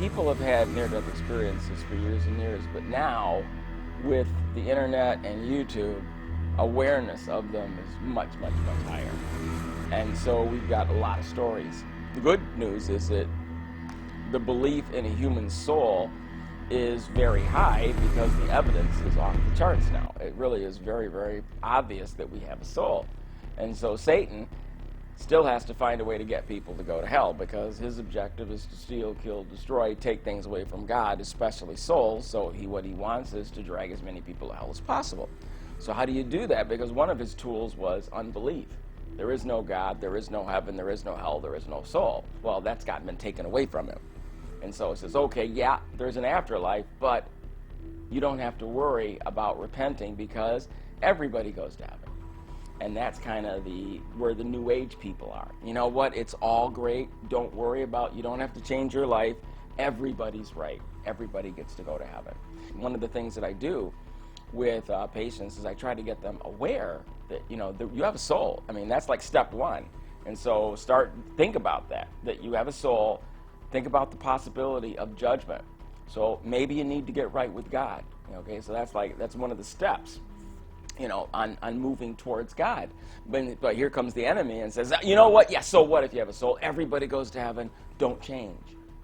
people have had near-death experiences for years and years, but now, with the internet and YouTube, awareness of them is much, much, much higher. And so we've got a lot of stories. The good news is that the belief in a human soul is very high because the evidence is off the charts now. It really is very, very obvious that we have a soul. And so Satan still has to find a way to get people to go to hell, because his objective is to steal, kill, destroy, take things away from God, especially souls. So what he wants is to drag as many people to hell as possible. So how do you do that? Because one of his tools was unbelief. There is no God, there is no heaven, there is no hell, there is no soul. Well, that's been taken away from him. And so it says, okay, yeah, there's an afterlife, but you don't have to worry about repenting because everybody goes to heaven. And that's kind of where the New Age people are. You know what? It's all great. Don't worry about, you don't have to change your life. Everybody's right. Everybody gets to go to heaven. One of the things that I do with patients is I try to get them aware that, you have a soul. I mean, that's like step one. And so think about that you have a soul. Think about the possibility of judgment. So maybe you need to get right with God. Okay, so that's one of the steps, on moving towards God. But here comes the enemy and says, you know what? Yeah, so what if you have a soul? Everybody goes to heaven. Don't change.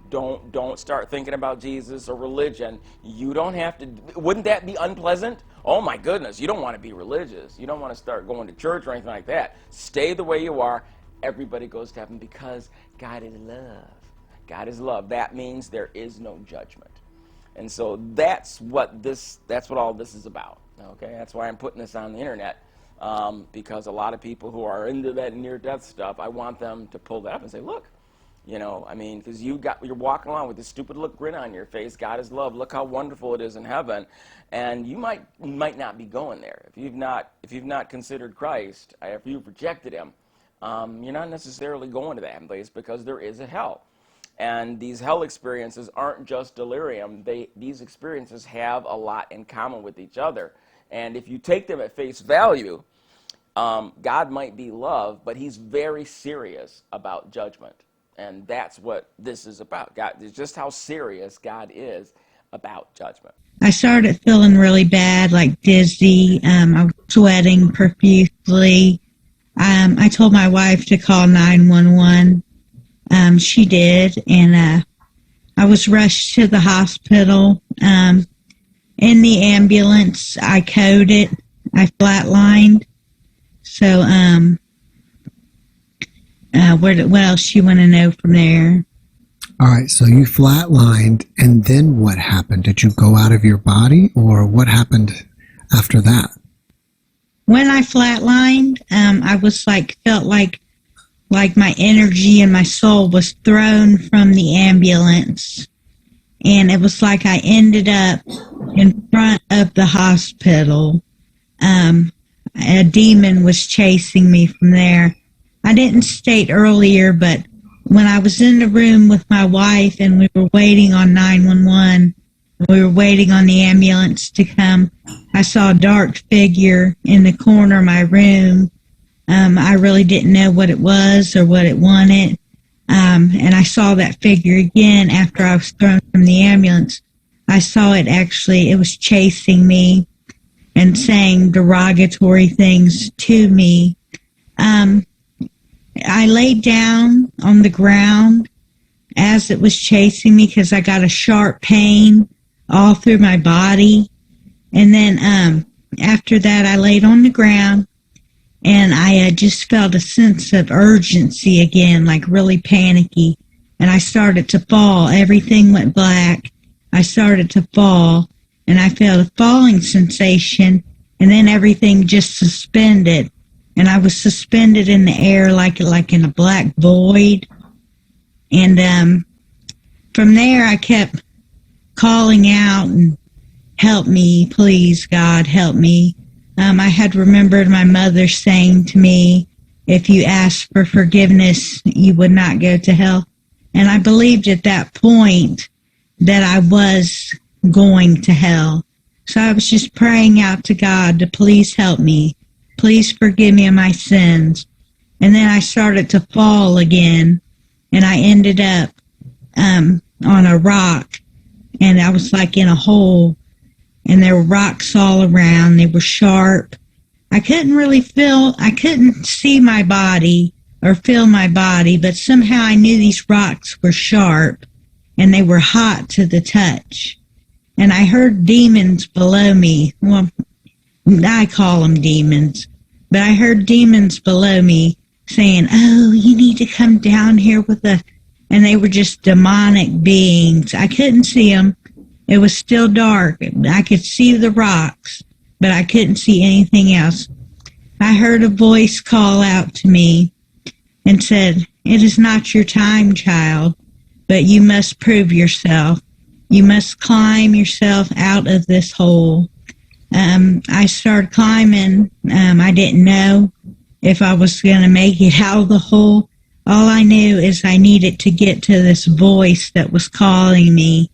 Don't start thinking about Jesus or religion. You don't have to. Wouldn't that be unpleasant? Oh my goodness, you don't want to be religious. You don't want to start going to church or anything like that. Stay the way you are. Everybody goes to heaven because God is love. God is love. That means there is no judgment. And so that's what all this is about. Okay, that's why I'm putting this on the internet, because a lot of people who are into that near-death stuff, I want them to pull that up and say, look, because you're walking along with this stupid grin on your face. God is love. Look how wonderful it is in heaven, and you might not be going there if you've not considered Christ. If you've rejected Him, you're not necessarily going to that place because there is a hell. And these hell experiences aren't just delirium. These experiences have a lot in common with each other. And if you take them at face value, God might be love, but He's very serious about judgment. And that's what this is about. God, it's just how serious God is about judgment. I started feeling really bad, like dizzy. I was sweating profusely. I told my wife to call 911. She did, and I was rushed to the hospital. In the ambulance, I coded. I flatlined. So, what else you want to know from there? All right, so you flatlined, and then what happened? Did you go out of your body, or what happened after that? When I flatlined, I was felt like my energy and my soul was thrown from the ambulance. And it was like I ended up in front of the hospital. A demon was chasing me from there. I didn't state earlier, but when I was in the room with my wife and we were waiting on 911, we were waiting on the ambulance to come, I saw a dark figure in the corner of my room. I really didn't know what it was or what it wanted. And I saw that figure again after I was thrown from the ambulance. I saw it was chasing me and saying derogatory things to me. I laid down on the ground as it was chasing me because I got a sharp pain all through my body. And then after that, I laid on the ground. And I just felt a sense of urgency again, like really panicky. And I started to fall. Everything went black. I started to fall. And I felt a falling sensation. And then everything just suspended. And I was suspended in the air like in a black void. And from there, I kept calling out and, help me, please, God, help me. I had remembered my mother saying to me, if you ask for forgiveness, you would not go to hell. And I believed at that point that I was going to hell. So I was just praying out to God to please help me. Please forgive me of my sins. And then I started to fall again. And I ended up on a rock, and I was like in a hole, and there were rocks all around. They were sharp. I couldn't see my body or feel my body, but somehow I knew these rocks were sharp and they were hot to the touch. And I heard demons below me. Well, I call them demons, but I heard demons below me saying, "Oh, you need to come down here with us." And they were just demonic beings. I couldn't see them. It was still dark. I could see the rocks, but I couldn't see anything else. I heard a voice call out to me and said, "It is not your time, child, but you must prove yourself. You must climb yourself out of this hole." I started climbing. I didn't know if I was going to make it out of the hole. All I knew is I needed to get to this voice that was calling me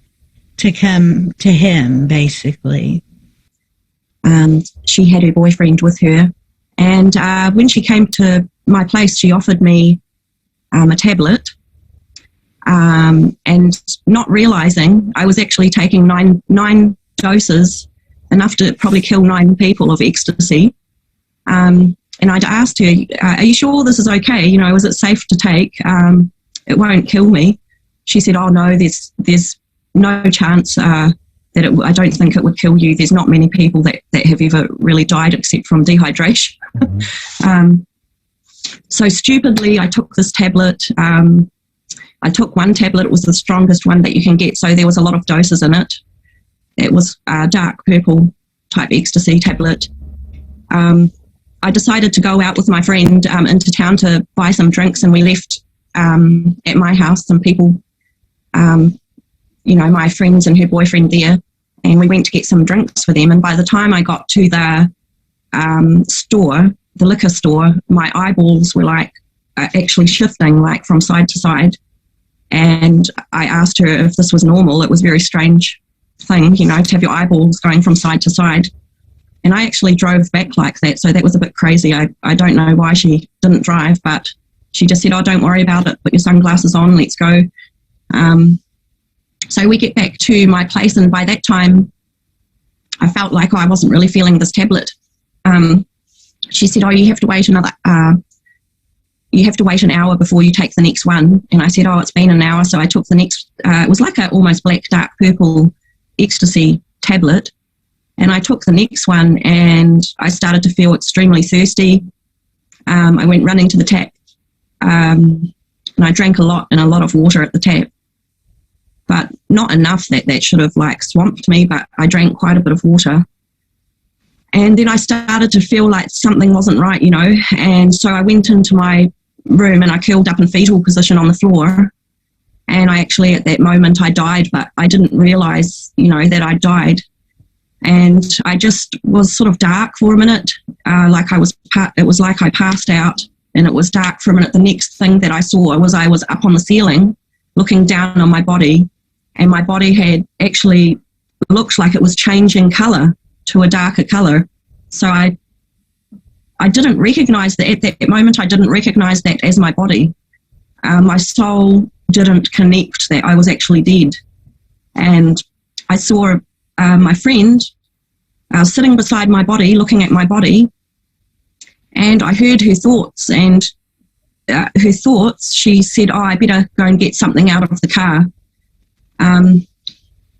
to come to him, basically. She had her boyfriend with her, and when she came to my place, she offered me a tablet, and not realizing I was actually taking nine doses, enough to probably kill 9 people, of ecstasy. And I'd asked her, "Are you sure this is okay? You know, is it safe to take? It won't kill me." She said, "Oh no, there's no chance that I don't think it would kill you. There's not many people that have ever really died except from dehydration." So stupidly, I took this tablet. I took one tablet. It was the strongest one that you can get, so there was a lot of doses in it. It was a dark purple type ecstasy tablet. I decided to go out with my friend into town to buy some drinks, and we left at my house some people, my friends and her boyfriend there, and we went to get some drinks for them. And by the time I got to the store, the liquor store, my eyeballs were like actually shifting like from side to side. And I asked her if this was normal. It was a very strange thing, to have your eyeballs going from side to side. And I actually drove back like that, so that was a bit crazy. I don't know why she didn't drive, but she just said, "Oh, don't worry about it. Put your sunglasses on. Let's go." So we get back to my place, and by that time, I felt like I wasn't really feeling this tablet. She said, "Oh, you have to wait an hour before you take the next one." And I said, "Oh, it's been an hour." So I took the next, it was like a almost black, dark purple ecstasy tablet. And I took the next one, and I started to feel extremely thirsty. I went running to the tap, and I drank a lot of water at the tap, but not enough that should have like swamped me, but I drank quite a bit of water. And then I started to feel like something wasn't right, and so I went into my room and I curled up in fetal position on the floor. And I actually, at that moment, I died, but I didn't realize, that I died. And I just was sort of dark for a minute, it was like I passed out, and it was dark for a minute. The next thing that I saw was I was up on the ceiling looking down on my body, and my body had actually looked like it was changing colour to a darker colour. So I didn't recognise that at that moment. I didn't recognise that as my body. My soul didn't connect that I was actually dead. And I saw my friend sitting beside my body, looking at my body, and I heard her thoughts. And her thoughts, she said, "Oh, I better go and get something out of the car."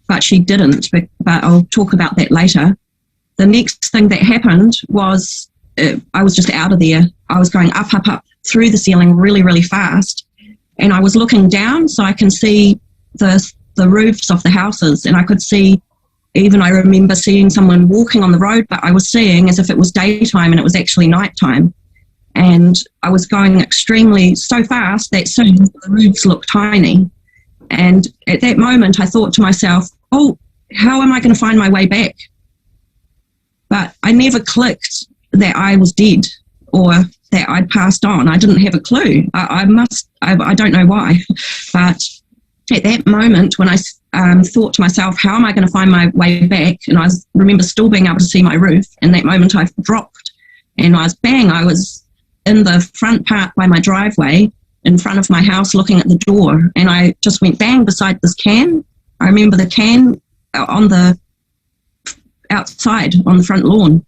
But she didn't, but I'll talk about that later. The next thing that happened was I was just out of there. I was going up through the ceiling really, really fast. And I was looking down so I can see the roofs of the houses, and I could see, even I remember seeing someone walking on the road, but I was seeing as if it was daytime and it was actually nighttime. And I was going so fast that soon the roofs looked tiny. And at that moment, I thought to myself, "Oh, how am I going to find my way back?" But I never clicked that I was dead or that I'd passed on. I didn't have a clue. I don't know why. But at that moment, when I thought to myself, how am I going to find my way back? And I remember still being able to see my roof. In that moment, I dropped, and I was in the front part by my driveway, in front of my house looking at the door, and I just went bang beside this can. I remember the can on the outside on the front lawn.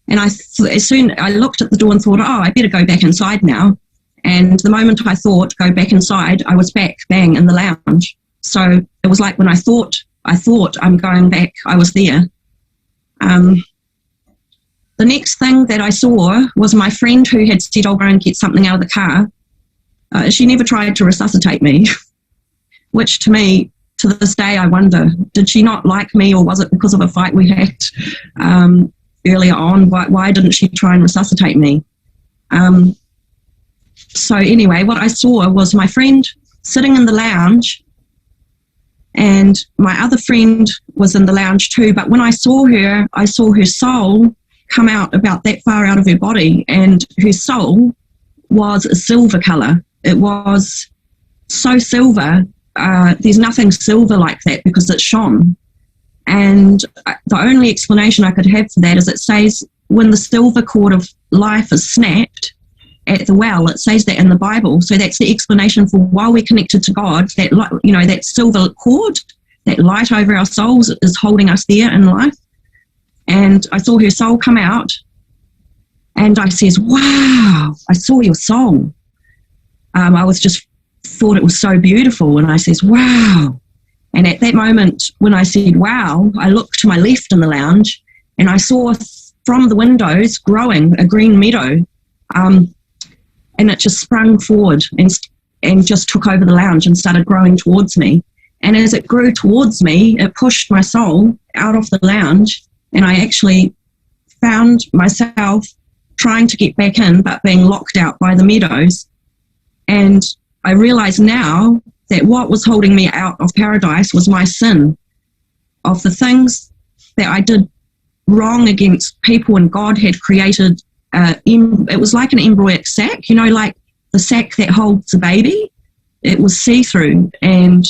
And as soon I looked at the door and thought, oh, I better go back inside now. And the moment I thought, go back inside, I was back, bang, in the lounge. So it was like when I thought I'm going back, I was there. The next thing that I saw was my friend who had said, I'll go and get something out of the car. She never tried to resuscitate me, which to me, to this day, I wonder, did she not like me, or was it because of a fight we had earlier on? Why didn't she try and resuscitate me? So anyway, what I saw was my friend sitting in the lounge, and my other friend was in the lounge too. But when I saw her soul come out about that far out of her body, and her soul was a silver colour. It was so silver. There's nothing silver like that because it shone. And the only explanation I could have for that is it says when the silver cord of life is snapped at the well, it says that in the Bible. So that's the explanation for why we're connected to God, that, you know, that silver cord, that light over our souls is holding us there in life. And I saw her soul come out, and I says, wow, I saw your soul. I was just thought it was so beautiful, and I says, wow. And at that moment when I said wow, I looked to my left in the lounge, and I saw from the windows growing a green meadow, and it just sprung forward and just took over the lounge and started growing towards me. And as it grew towards me, it pushed my soul out of the lounge, and I actually found myself trying to get back in but being locked out by the meadows. And I realize now that what was holding me out of paradise was my sin of the things that I did wrong against people, and God had created. It was like an embryonic sac, you know, like the sac that holds a baby. It was see-through, and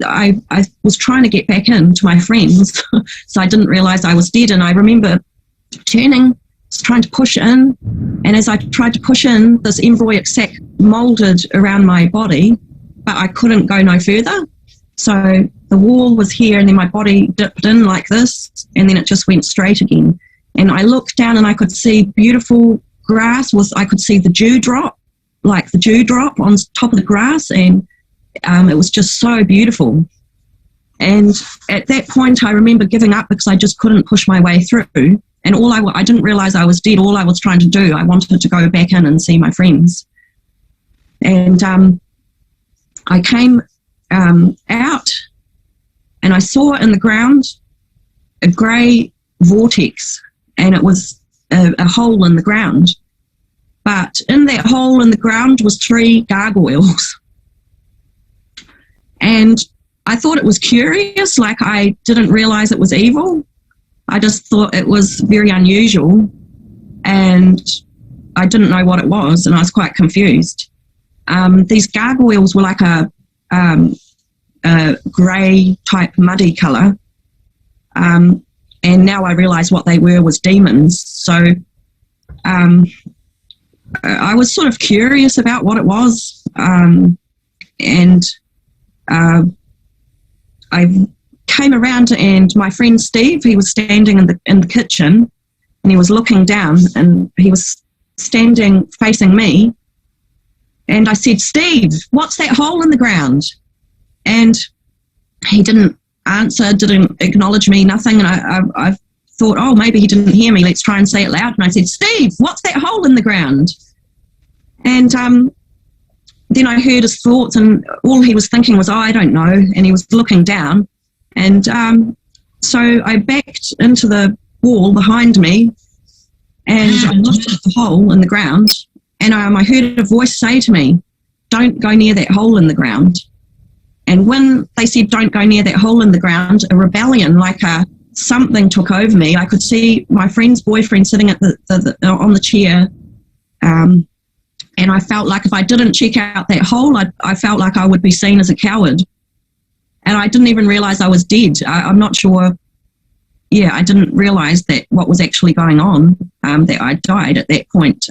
I was trying to get back in to my friends, so I didn't realize I was dead. And I remember trying to push in, and as I tried to push in, this embryonic sac molded around my body, but I couldn't go no further. So the wall was here, and then my body dipped in like this, and then it just went straight again. And I looked down, and I could see beautiful grass. I could see the dewdrop, like the dewdrop on top of the grass, and it was just so beautiful. And at that point, I remember giving up because I just couldn't push my way through. And I didn't realize I was dead. All I was trying to do, I wanted to go back in and see my friends. And I came out, and I saw in the ground a grey vortex, and it was a hole in the ground. But in that hole in the ground was 3 gargoyles. And I thought it was curious, like I didn't realize it was evil. I just thought it was very unusual, and I didn't know what it was, and I was quite confused. These gargoyles were like a grey type muddy colour, and now I realise what they were was demons. So I was sort of curious about what it was, and I came around, and my friend Steve, he was standing in the kitchen, and he was looking down, and he was standing facing me, and I said, Steve, what's that hole in the ground? And he didn't answer, didn't acknowledge me, nothing. And I thought, oh, maybe he didn't hear me, let's try and say it loud. And I said, Steve, what's that hole in the ground? And then I heard his thoughts, and all he was thinking was, oh, I don't know. And he was looking down. And so I backed into the wall behind me, and I looked at the hole in the ground, and I heard a voice say to me, don't go near that hole in the ground. And when they said, don't go near that hole in the ground, a rebellion, like something took over me. I could see my friend's boyfriend sitting at on the chair, and I felt like if I didn't check out that hole, I felt like I would be seen as a coward. And I didn't even realise I was dead. I'm not sure. Yeah, I didn't realise that what was actually going on, that I died at that point.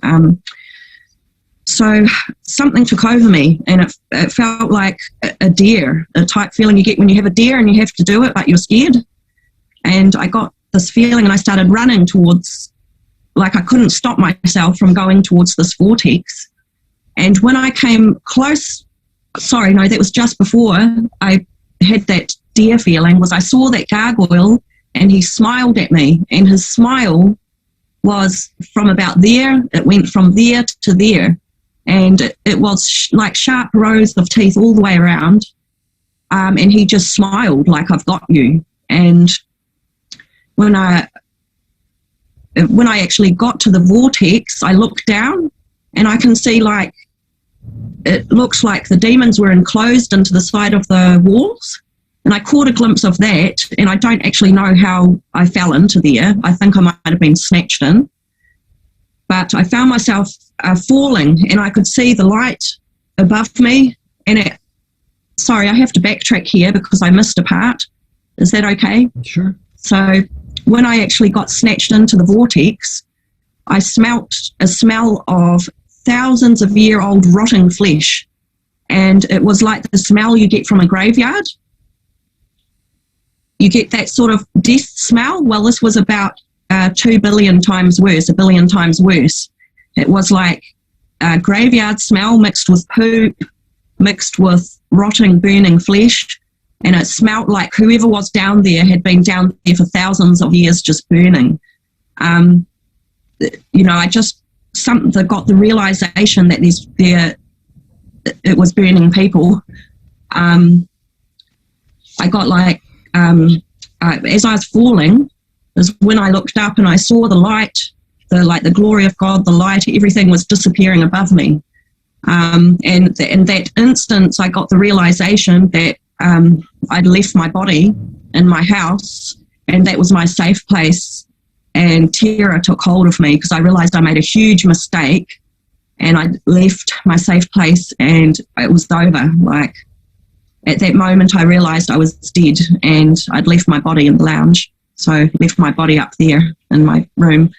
So something took over me, and it felt like a dare, a type feeling you get when you have a dare and you have to do it, but you're scared. And I got this feeling, and I started running towards, like I couldn't stop myself from going towards this vortex. And when I came close, sorry, no, that was just before I had that dare feeling, was I saw that gargoyle, and he smiled at me, and his smile was from about there, it went from there to there. And it was like sharp rows of teeth all the way around. And he just smiled like, I've got you. And when I actually got to the vortex, I looked down and I can see, like, it looks like the demons were enclosed into the side of the walls. And I caught a glimpse of that, and I don't actually know how I fell into there. I think I might have been snatched in. But I found myself falling, and I could see the light above me. And sorry, I have to backtrack here because I missed a part. Is that okay? Sure. So when I actually got snatched into the vortex, I smelt a smell of thousands of year-old rotting flesh. And it was like the smell you get from a graveyard. You get that sort of death smell. Well, this was about 2 billion times worse, 1 billion times worse. It was like a graveyard smell mixed with poop, mixed with rotting, burning flesh. And it smelled like whoever was down there had been down there for thousands of years just burning. I just got the realization that it was burning people. I got like, as I was falling, is when I looked up and I saw the light, the glory of God, the light, everything was disappearing above me. And in that instance, I got the realization that I'd left my body in my house, and that was my safe place. And terror took hold of me because I realized I made a huge mistake, and I left my safe place, and it was over. Like, at that moment, I realized I was dead, and I'd left my body in the lounge. So I left my body up there in my room.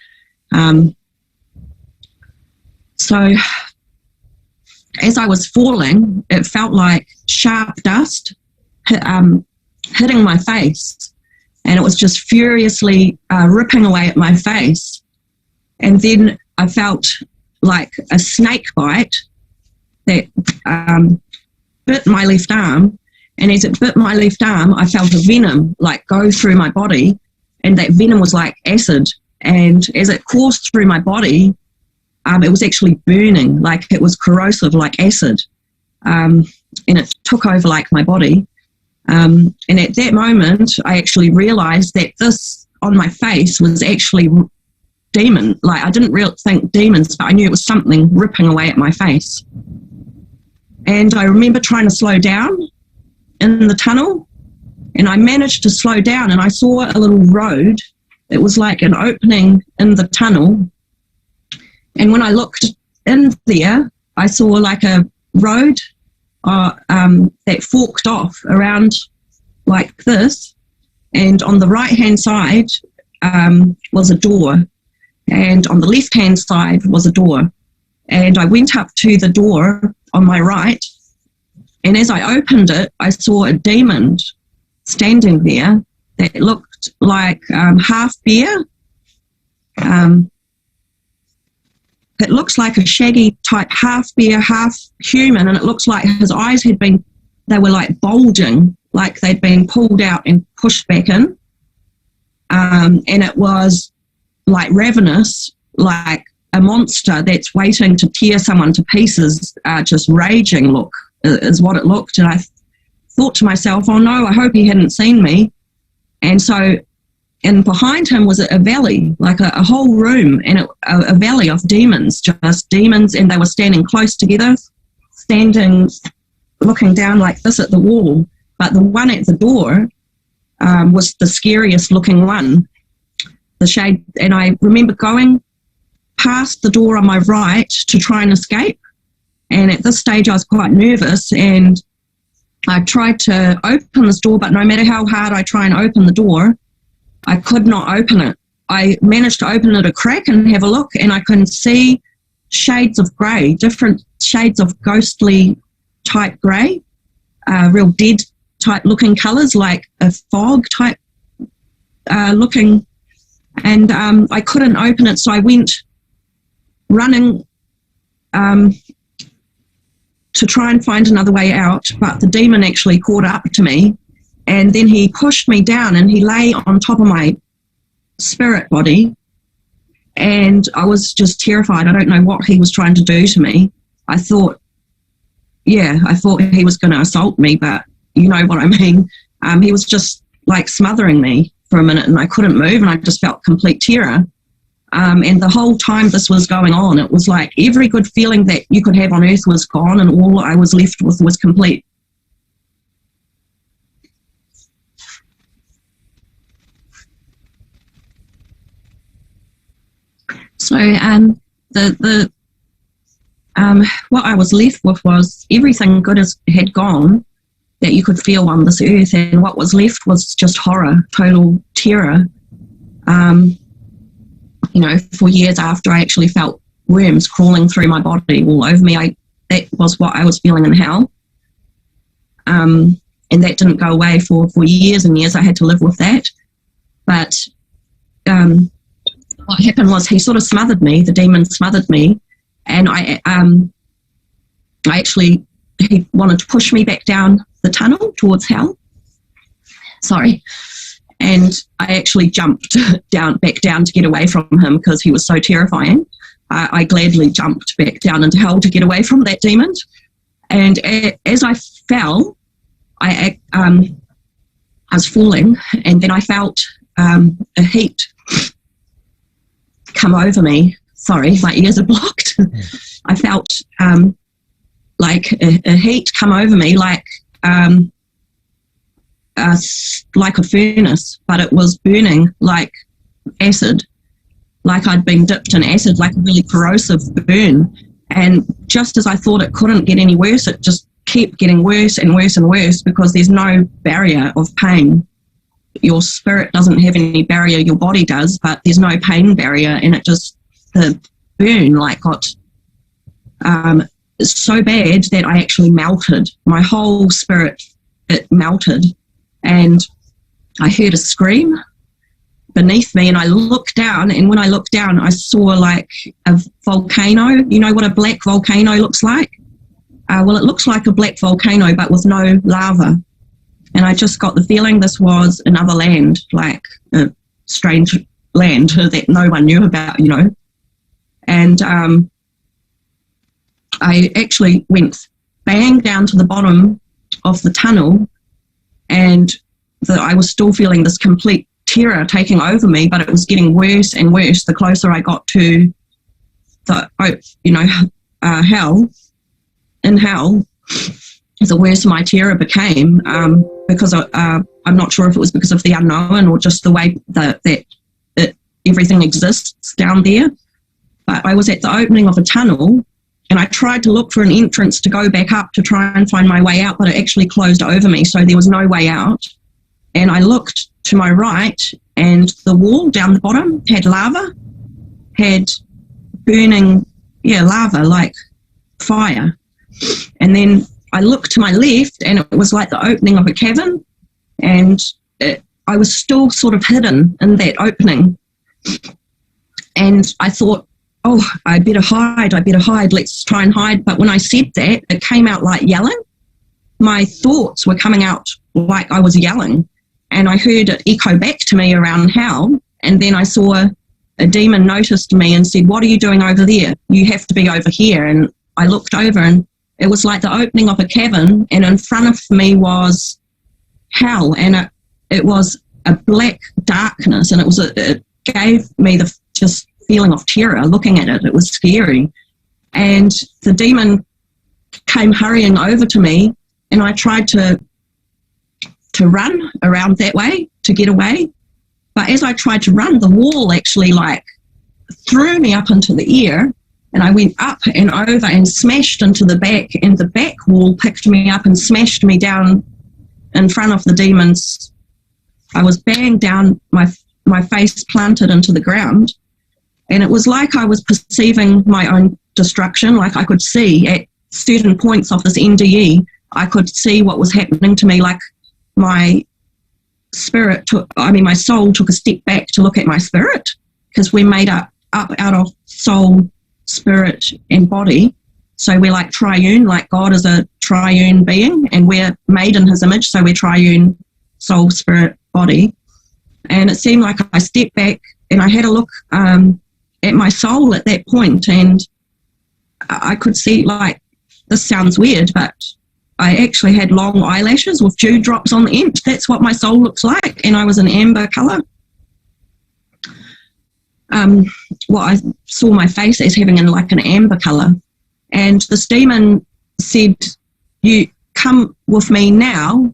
So as I was falling, it felt like sharp dust hitting my face, and it was just furiously ripping away at my face. And then I felt like a snake bite that bit my left arm, and as it bit my left arm, I felt a venom like go through my body, and that venom was like acid. And as it coursed through my body, it was actually burning, like it was corrosive, like acid. And it took over like my body. And at that moment, I actually realized that this on my face was actually demon. Like, I didn't really think demons, but I knew it was something ripping away at my face. And I remember trying to slow down in the tunnel, and I managed to slow down, and I saw a little road. It was like an opening in the tunnel. And when I looked in there, I saw like a road that forked off around like this. And on the right-hand side was a door. And on the left-hand side was a door. And I went up to the door on my right. And as I opened it, I saw a demon standing there that looked like half bear. It looks like a shaggy type, half bear, half human, and it looks like his eyes they were like bulging, like they'd been pulled out and pushed back in. And it was like ravenous, like a monster that's waiting to tear someone to pieces, just raging look is what it looked. And I thought to myself, oh no, I hope he hadn't seen me. And so, and behind him was a valley, like a whole room, and a valley of demons, just demons, and they were standing close together, looking down like this at the wall. But the one at the door was the scariest looking one, the shade. And I remember going past the door on my right to try and escape. And at this stage, I was quite nervous, and I tried to open this door, but no matter how hard I try and open the door, I could not open it. I managed to open it a crack and have a look, and I can see shades of grey, different shades of ghostly type grey, real dead type looking colours, like a fog type looking. And I couldn't open it, so I went running to try and find another way out, but the demon actually caught up to me, and then he pushed me down and he lay on top of my spirit body, and I was just terrified. I don't know what he was trying to do to me. I thought he was going to assault me, but you know what I mean. He was just like smothering me for a minute, and I couldn't move, and I just felt complete terror. And the whole time this was going on, it was like every good feeling that you could have on earth was gone, and all I was left with was complete. So what I was left with was everything good had gone that you could feel on this earth, and what was left was just horror, total terror. For years after, I actually felt worms crawling through my body all over me. That was what I was feeling in hell. And that didn't go away for years and years. I had to live with that. But what happened was he sort of smothered me, the demon smothered me, and he wanted to push me back down the tunnel towards hell. Sorry. And I actually jumped back down to get away from him because he was so terrifying. I gladly jumped back down into hell to get away from that demon. And as I fell, I was falling, and then I felt a heat come over me. Sorry, my ears are blocked. I felt like a heat come over me, like a furnace, but it was burning like acid, like I'd been dipped in acid, like a really corrosive burn. And just as I thought it couldn't get any worse, it just kept getting worse and worse and worse, because there's no barrier of pain. Your spirit doesn't have any barrier, your body does, but there's no pain barrier, and the burn like got so bad that I actually melted. My whole spirit, it melted. And I heard a scream beneath me, and I looked down, and when I looked down, I saw like a volcano. You know what a black volcano looks like? Well, it looks like a black volcano, but with no lava. And I just got the feeling this was another land, like a strange land that no one knew about, And I actually went bang down to the bottom of the tunnel, and I was still feeling this complete terror taking over me, but it was getting worse and worse the closer I got to hell. In hell, the worse my terror became, because I'm not sure if it was because of the unknown or just the way that everything exists down there. But I was at the opening of a tunnel, and I tried to look for an entrance to go back up to try and find my way out, but it actually closed over me, so there was no way out. And I looked to my right, and the wall down the bottom had lava, had burning, lava, like fire. And then I looked to my left, and it was like the opening of a cavern, and I was still sort of hidden in that opening. And I thought, oh, I better hide, let's try and hide. But when I said that, it came out like yelling. My thoughts were coming out like I was yelling, and I heard it echo back to me around hell. And then I saw a demon noticed me and said, what are you doing over there? You have to be over here. And I looked over, and it was like the opening of a cavern, and in front of me was hell, and it was a black darkness, and it gave me the just feeling of terror looking at it. It was scary. And the demon came hurrying over to me, and I tried to run around that way to get away. But as I tried to run, the wall actually like threw me up into the air, and I went up and over and smashed into the back, and the back wall picked me up and smashed me down in front of the demons. I was banged down, my face planted into the ground. And it was like I was perceiving my own destruction. Like I could see at certain points of this NDE, I could see what was happening to me. Like my my soul took a step back to look at my spirit, because we're made up out of soul, spirit, and body. So we're like triune, like God is a triune being, and we're made in his image, so we're triune, soul, spirit, body. And it seemed like I stepped back and I had a look at my soul at that point, and I could see, like, this sounds weird, but I actually had long eyelashes with dewdrops on the end. That's what my soul looks like, and I was an amber colour. I saw my face as having like an amber colour. And this demon said, you come with me now,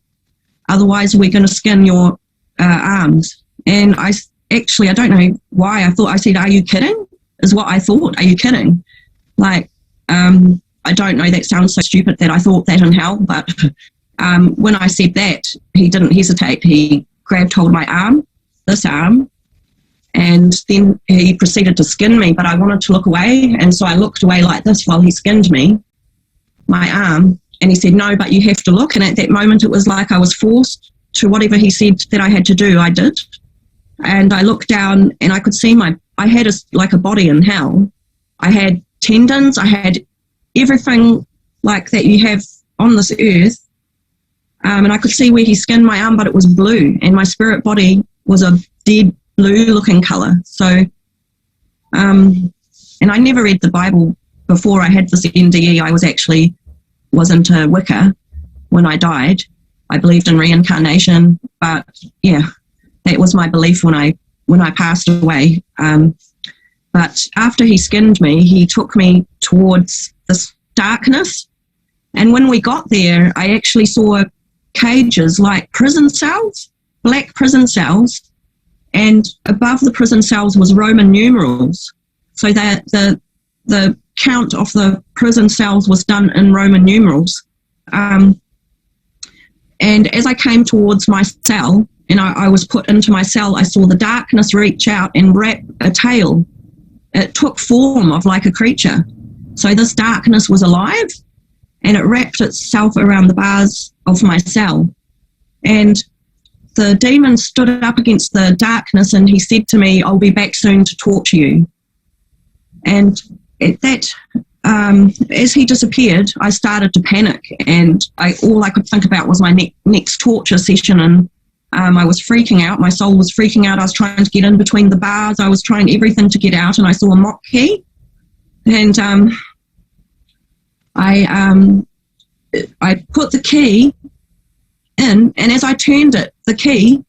otherwise we're going to skin your arms. And I don't know why, I said, are you kidding? Is what I thought. Are you kidding? Like, I don't know, that sounds so stupid that I thought that in hell, but when I said that, he didn't hesitate. He grabbed hold of my arm, this arm, and then he proceeded to skin me, but I wanted to look away, and so I looked away like this while he skinned me, my arm, and he said, no, but you have to look. And at that moment, it was like I was forced to whatever he said that I had to do, I did. And I looked down and I could see I had like a body in hell. I had tendons, I had everything like that you have on this earth. And I could see where he skinned my arm, but it was blue, and my spirit body was a dead blue looking colour. So, and I never read the Bible before I had this NDE. I was into Wicca when I died. I believed in reincarnation, but yeah, that was my belief when I passed away. But after he skinned me, he took me towards this darkness. And when we got there, I actually saw cages like prison cells, black prison cells. And above the prison cells was Roman numerals. So that the count of the prison cells was done in Roman numerals. And as I came towards my cell, and I was put into my cell, I saw the darkness reach out and wrap a tail. It took form of like a creature. So this darkness was alive, and it wrapped itself around the bars of my cell. And the demon stood up against the darkness, and he said to me, I'll be back soon to torture you. And at that, as he disappeared, I started to panic, and all I could think about was my next torture session. And I was freaking out. My soul was freaking out. I was trying to get in between the bars. I was trying everything to get out, and I saw a mock key. And I put the key in, and as I turned the key,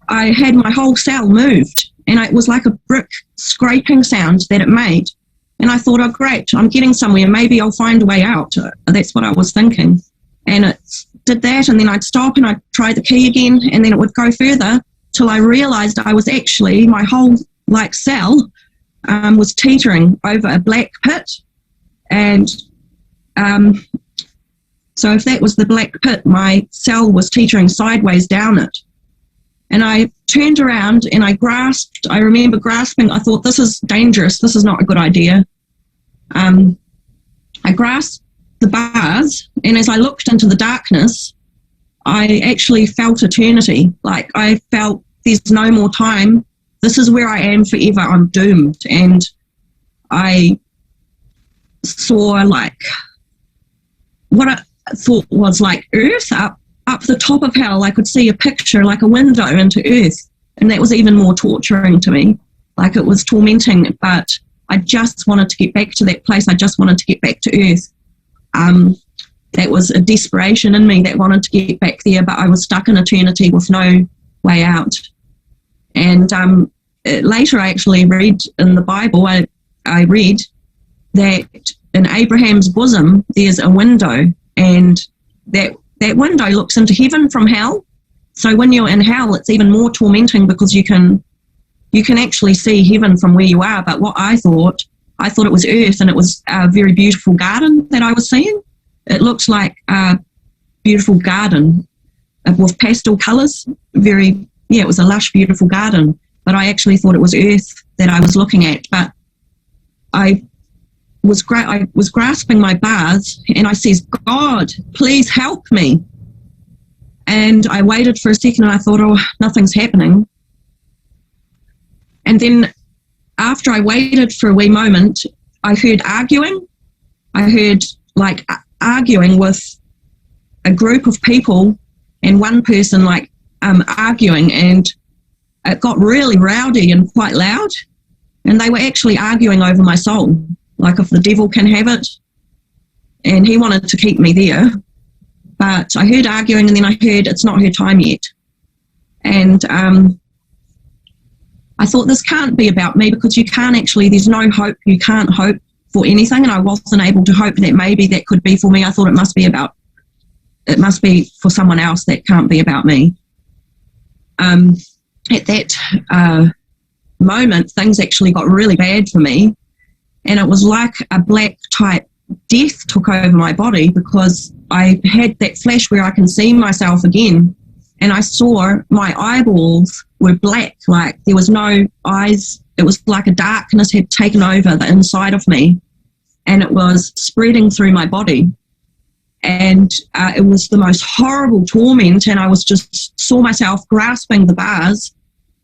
I had my whole cell moved, and it was like a brick scraping sound that it made. And I thought, oh great, I'm getting somewhere, maybe I'll find a way out. That's what I was thinking. And it did that, and then I'd stop and I'd try the key again, and then it would go further till I realised I was actually, my whole like cell was teetering over a black pit. And so if that was the black pit, my cell was teetering sideways down it. And I turned around and I remember grasping, I thought, this is dangerous, this is not a good idea. I grasped the bars, and as I looked into the darkness, I actually felt eternity. Like I felt there's no more time. This is where I am forever. I'm doomed. And I saw like what I thought was like earth up the top of hell. I could see a picture like a window into earth, and that was even more torturing to me. Like it was tormenting, but I just wanted to get back to that place. I just wanted to get back to earth. That was a desperation in me that wanted to get back there, but I was stuck in eternity with no way out. And later I actually read in the Bible, I read that in Abraham's bosom there's a window, and that window looks into heaven from hell. So when you're in hell, it's even more tormenting because you can actually see heaven from where you are. But what I thought it was earth, and it was a very beautiful garden that I was seeing. It looked like a beautiful garden with pastel colours. It was a lush, beautiful garden. But I actually thought it was earth that I was looking at. But I I was grasping my bars, and I says, God, please help me. And I waited for a second, and I thought, oh, nothing's happening. And then after I waited for a wee moment, I heard arguing. I heard like arguing with a group of people, and one person like arguing, and it got really rowdy and quite loud. And they were actually arguing over my soul, like if the devil can have it. And he wanted to keep me there. But I heard arguing, and then I heard it's not her time yet. And I thought, this can't be about me, because you can't actually, there's no hope. You can't hope for anything. And I wasn't able to hope that maybe that could be for me. I thought it must be for someone else. That can't be about me. At that moment, things actually got really bad for me. And it was like a black type death took over my body, because I had that flash where I can see myself again, and I saw my eyeballs were black, like there was no eyes. It was like a darkness had taken over the inside of me, and it was spreading through my body. And it was the most horrible torment, and I was just saw myself grasping the bars.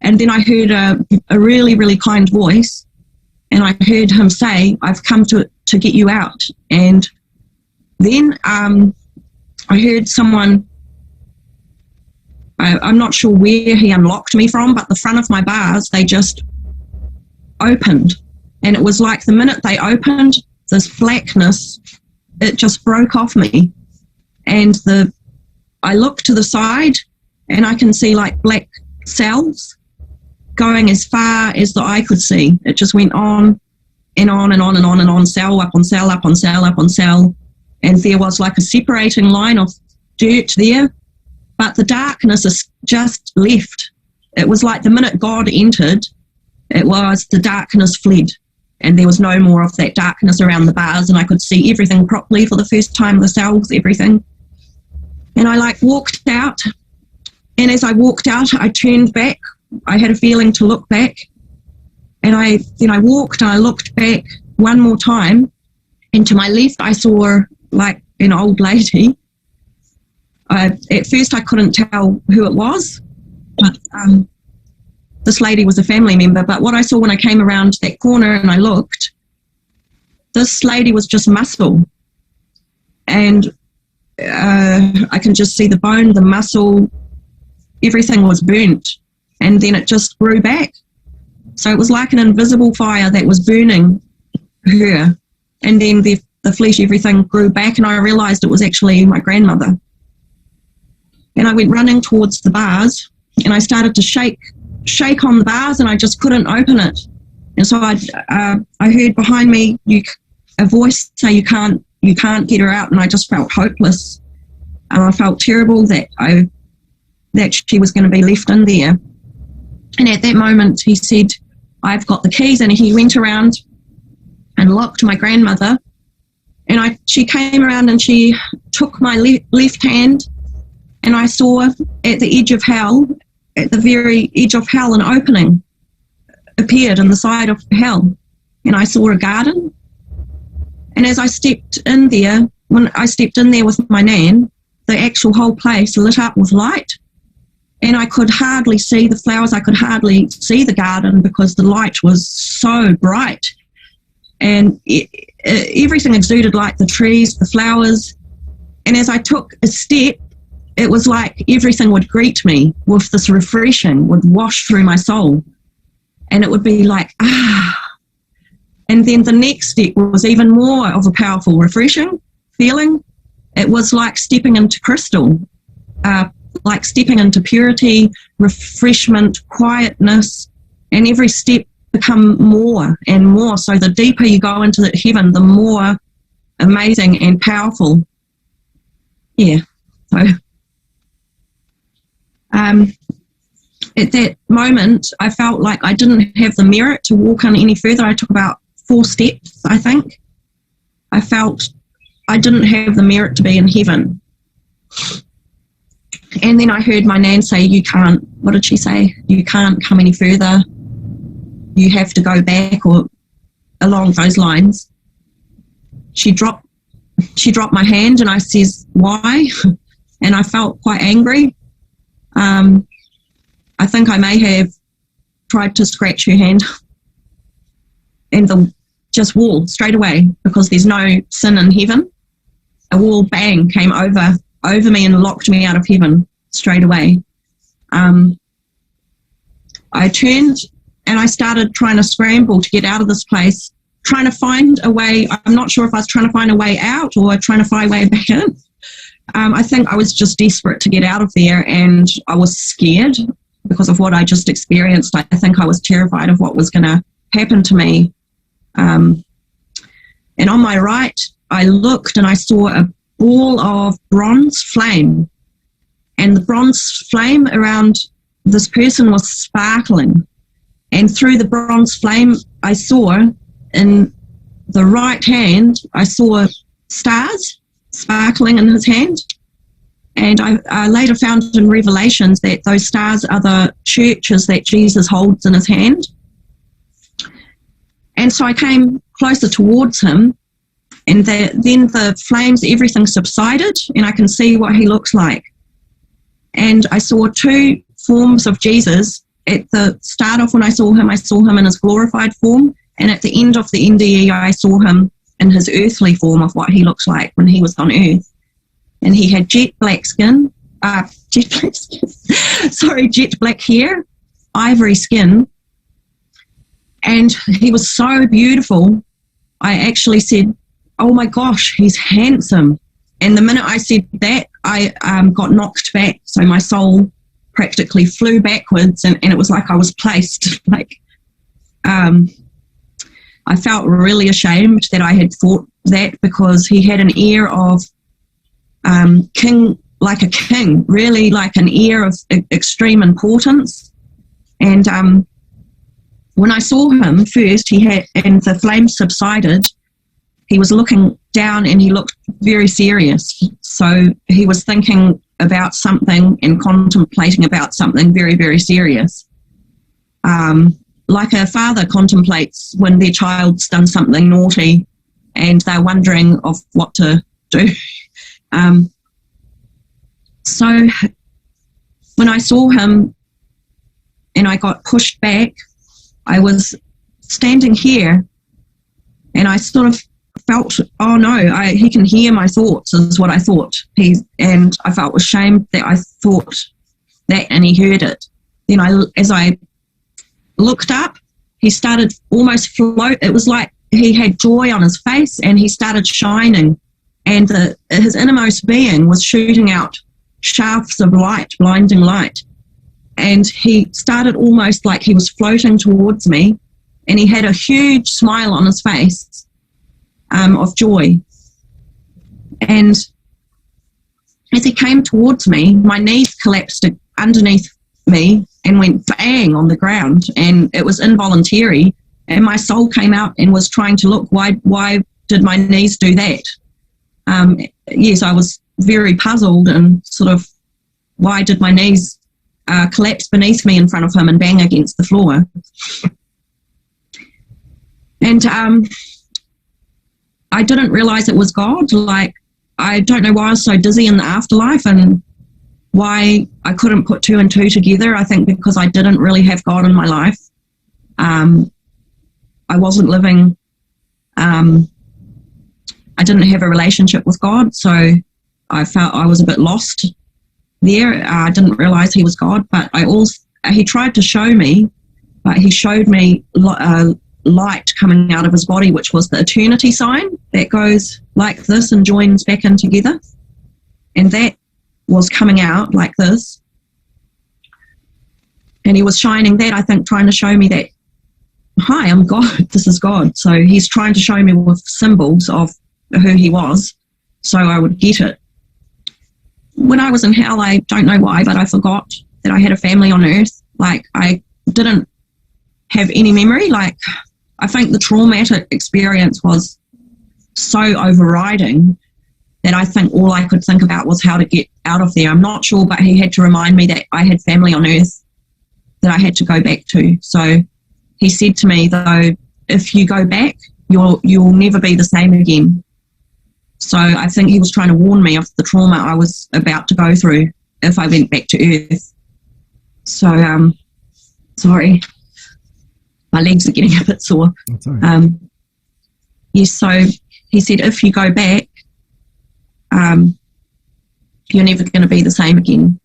And then I heard a really, really kind voice, and I heard him say, I've come to get you out. And then I heard someone, I'm not sure where he unlocked me from, but the front of my bars, they just opened. And it was like the minute they opened, this blackness, it just broke off me. And I look to the side, and I can see like black cells going as far as the eye could see. It just went on and on and on and on and on, cell up on cell up on cell up on cell. And there was like a separating line of dirt there, but the darkness is just left. It was like the minute God entered, the darkness fled, and there was no more of that darkness around the bars, and I could see everything properly for the first time, the cells, everything. And I like walked out, and as I walked out, I turned back. I had a feeling to look back, and then I walked and I looked back one more time, and to my left I saw like an old lady. At first I couldn't tell who it was, but this lady was a family member. But what I saw when I came around that corner and I looked, this lady was just muscle, and I can just see the bone, the muscle, everything was burnt. And then it just grew back. So it was like an invisible fire that was burning her. And then the flesh, everything grew back, and I realised it was actually my grandmother. And I went running towards the bars, and I started to shake on the bars, and I just couldn't open it. And so I heard behind me a voice say, you can't get her out. And I just felt hopeless. And I felt terrible that she was going to be left in there. And at that moment, he said, I've got the keys. And he went around and locked my grandmother. And she came around and she took my left hand, and I saw at the edge of hell, at the very edge of hell, an opening appeared in the side of hell. And I saw a garden. And as I stepped in there, when I stepped in there with my nan, the actual whole place lit up with light. And I could hardly see the flowers. I could hardly see the garden because the light was so bright. And everything exuded like the trees, the flowers. And as I took a step, it was like everything would greet me with this refreshing, would wash through my soul. And it would be like, And then the next step was even more of a powerful, refreshing feeling. It was like stepping into crystal, like stepping into purity, refreshment, quietness, and every step become more and more. So the deeper you go into that heaven, the more amazing and powerful. Yeah. So at that moment, I felt like I didn't have the merit to walk on any further. I took about 4 steps, I think. I felt I didn't have the merit to be in heaven. And then I heard my nan say, you can't, what did she say? You can't come any further. You have to go back, or along those lines. she dropped my hand, and I says, "Why?" And I felt quite angry. I think I may have tried to scratch her hand, and the just wall straight away, because there's no sin in heaven. A wall, bang, came over me and locked me out of heaven straight away. I turned and I started trying to scramble to get out of this place, trying to find a way. I'm not sure if I was trying to find a way out or trying to find a way back in. I think I was just desperate to get out of there, and I was scared because of what I just experienced. I think I was terrified of what was going to happen to me. And on my right, I looked and I saw a ball of bronze flame, and the bronze flame around this person was sparkling. And through the bronze flame, I saw in the right hand, I saw stars sparkling in his hand. And I later found in Revelations that those stars are the churches that Jesus holds in his hand. And so I came closer towards him, and then the flames, everything subsided, and I can see what he looks like. And I saw two forms of Jesus. At the start off, when I saw him in his glorified form, and at the end of the NDE, I saw him in his earthly form of what he looks like when he was on earth. And he had jet black hair, ivory skin, and he was so beautiful. I actually said, "Oh my gosh, he's handsome." And the minute I said that, I got knocked back. So my soul practically flew backwards, and it was like I was placed. I felt really ashamed that I had thought that, because he had an air of king, like a king, really like an air of extreme importance. And when I saw him first, he had, and the flames subsided, he was looking down and he looked very serious. So he was thinking about something and contemplating about something very, very serious. Like a father contemplates when their child's done something naughty and they're wondering of what to do. So when I saw him and I got pushed back, I was standing here and I sort of felt, oh no, he can hear my thoughts, is what I thought. And I felt ashamed that I thought that, and he heard it. Then as I looked up, he started almost float. It was like he had joy on his face, and he started shining, and his innermost being was shooting out shafts of light, blinding light. And he started almost like he was floating towards me, and he had a huge smile on his face of joy. And as he came towards me, my knees collapsed underneath me and went bang on the ground, and it was involuntary, and my soul came out and was trying to look, why did my knees do that? Yes, I was very puzzled, and sort of, why did my knees collapse beneath me in front of him and bang against the floor? And I didn't realize it was God. Like, I don't know why I was so dizzy in the afterlife, and why I couldn't put two and two together. I think because I didn't really have God in my life. I wasn't living, I didn't have a relationship with God, so I felt I was a bit lost there. I didn't realize he was God, but he tried to show me, but he showed me light coming out of his body, which was the eternity sign that goes like this and joins back in together. And that was coming out like this. And he was shining that, I think, trying to show me that, hi, I'm God, this is God. So he's trying to show me with symbols of who he was, so I would get it. When I was in hell, I don't know why, but I forgot that I had a family on earth. Like, I didn't have any memory. Like, I think the traumatic experience was so overriding that I think all I could think about was how to get out of there. I'm not sure, but he had to remind me that I had family on earth that I had to go back to. So he said to me, though, if you go back, you'll never be the same again. So I think he was trying to warn me of the trauma I was about to go through if I went back to Earth. So, sorry, my legs are getting a bit sore. That's all right. Yes, so he said, if you go back, you're never going to be the same again.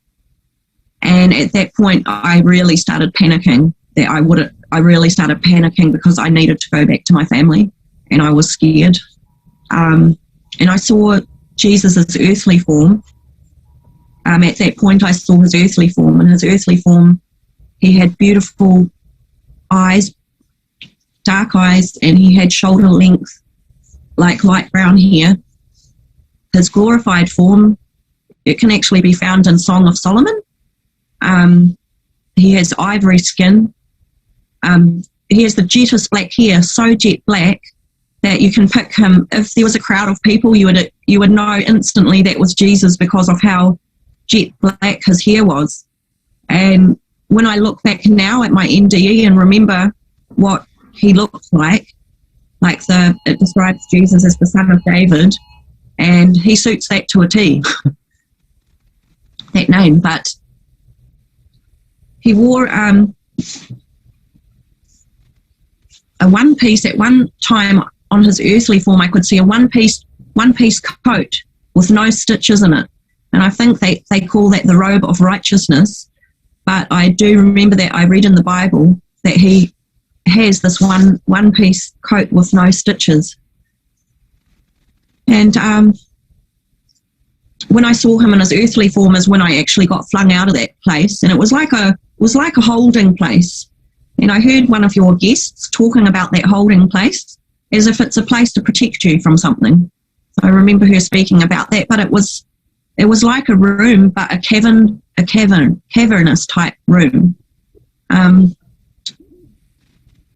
And at that point, I really started panicking. I really started panicking because I needed to go back to my family, and I was scared. And I saw Jesus' earthly form. At that point, I saw his earthly form. And his earthly form, he had beautiful eyes, dark eyes, and he had shoulder length, like light brown hair. His glorified form, it can actually be found in Song of Solomon. He has ivory skin. He has the jettest black hair, so jet black that you can pick him. If there was a crowd of people, you would know instantly that was Jesus because of how jet black his hair was. And when I look back now at my NDE and remember what he looked like it describes Jesus as the son of David, and he suits that to a T, that name. But he wore a one piece at one time on his earthly form. I could see a one piece coat with no stitches in it, and I think they call that the robe of righteousness. But I do remember that I read in the Bible that he has this one piece coat with no stitches. And when I saw him in his earthly form is when I actually got flung out of that place, and it was like a holding place. And I heard one of your guests talking about that holding place as if it's a place to protect you from something. I remember her speaking about that, but it was like a room, but a cavernous type room.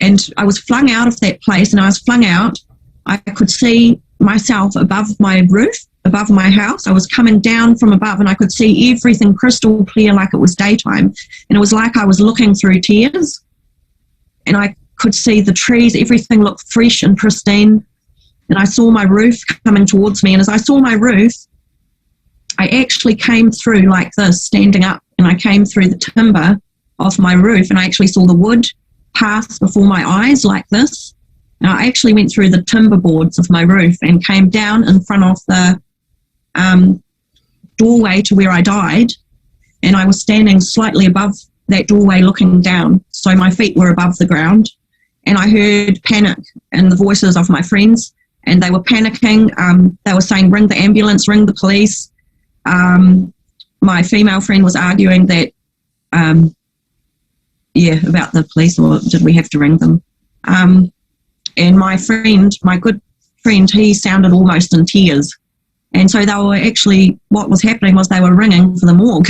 And I was flung out of that place, and I was flung out. I could see myself above my roof, above my house. I was coming down from above, and I could see everything crystal clear like it was daytime. And it was like I was looking through tears, and I could see the trees. Everything looked fresh and pristine. And I saw my roof coming towards me. And as I saw my roof, I actually came through like this, standing up, and I came through the timber of my roof, and I actually saw the wood pass before my eyes like this. And I actually went through the timber boards of my roof and came down in front of the doorway to where I died, and I was standing slightly above that doorway looking down, so my feet were above the ground. And I heard panic in the voices of my friends, and they were panicking. They were saying, ring the ambulance, ring the police. My female friend was arguing that about the police, or did we have to ring them? And my good friend, he sounded almost in tears. And so they were actually, what was happening was they were ringing for the morgue.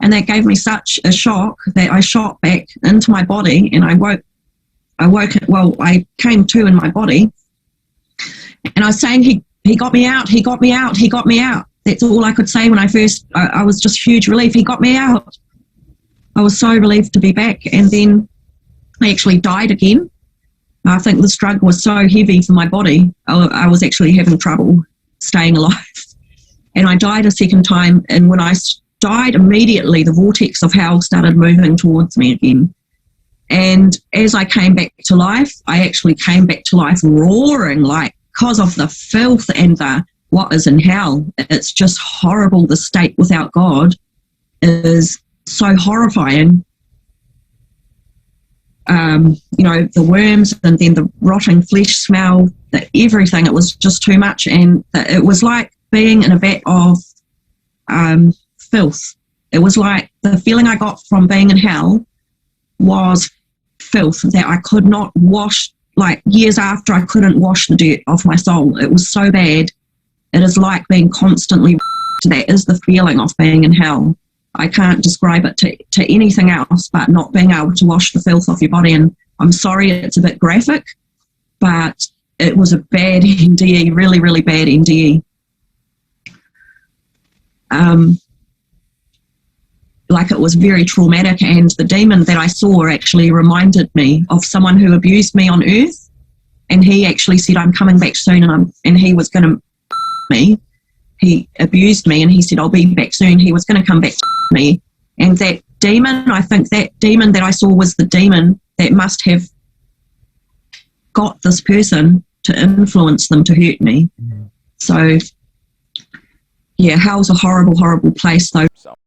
And that gave me such a shock that I shot back into my body, and I came to in my body. And I was saying, he got me out, he got me out, he got me out. That's all I could say when I was just huge relief. He got me out. I was so relieved to be back. And then I actually died again. I think this drug was so heavy for my body, I was actually having trouble staying alive. And I died a second time. And when I died, immediately the vortex of hell started moving towards me again. And as I came back to life, I actually came back to life roaring, like, because of the filth and the what is in hell. It's just horrible. The state without God is so horrifying. The worms, and then the rotting flesh smell, everything. It was just too much. And it was like being in a vat of filth. It was like the feeling I got from being in hell was filth that I could not wash. Like years after, I couldn't wash the dirt off my soul. It was so bad. It is like being constantly. That is the feeling of being in hell. I can't describe it to anything else but not being able to wash the filth off your body. And I'm sorry it's a bit graphic, but it was a bad NDE, really, really bad NDE. Like it was very traumatic, and the demon that I saw actually reminded me of someone who abused me on earth, and he actually said, I'm coming back soon, and he was going to me. He abused me, and he said, I'll be back soon. He was going to come back to me. And that demon, I think that demon that I saw was the demon that must have got this person to influence them to hurt me. So, yeah, hell's a horrible, horrible place, though.